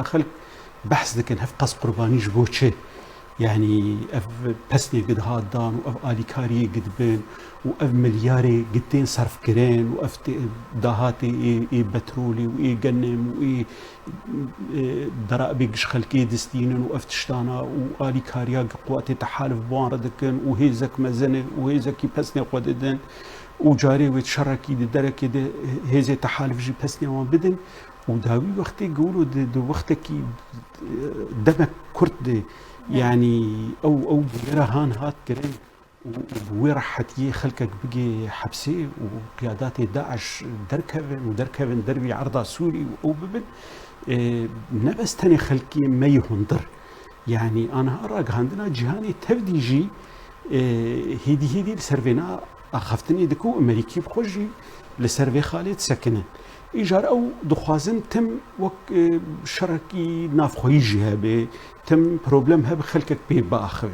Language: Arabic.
خلق بحث دكن هف قص قربانيش بوچه يعني اف بسني قد هادان واف اليكاري قد بين واف ملياري قدين صرف كرين واف داهاتي اي بترولي واي قنم واي درابي قش خلقي دستين واف تشتانا واليكاريا قواتي تحالف بوان ردكن وهيزك مزنه وهيزك بسني قددن وجاري ويتشركي دركي هيزي تحالف جي بسني وان بدن وداوي وقتي يقولوا دو وقتك دمك كرد يعني او رهان هات كرين ووير حتى خلقك بقي حبسي وقيادات داعش دركبن دربي عرضة سوري وببن نبس تاني خلقي ما يهندر يعني انا اراك عندنا جهاني تفديجي هيدي لسرفينا اخفتني دكو امريكي بخوجي لسرفي خالد سكنن إيجار أو دخوازن تم وك شركي نافخويجي هبه تم بروبلم هب خلقك بي باخوه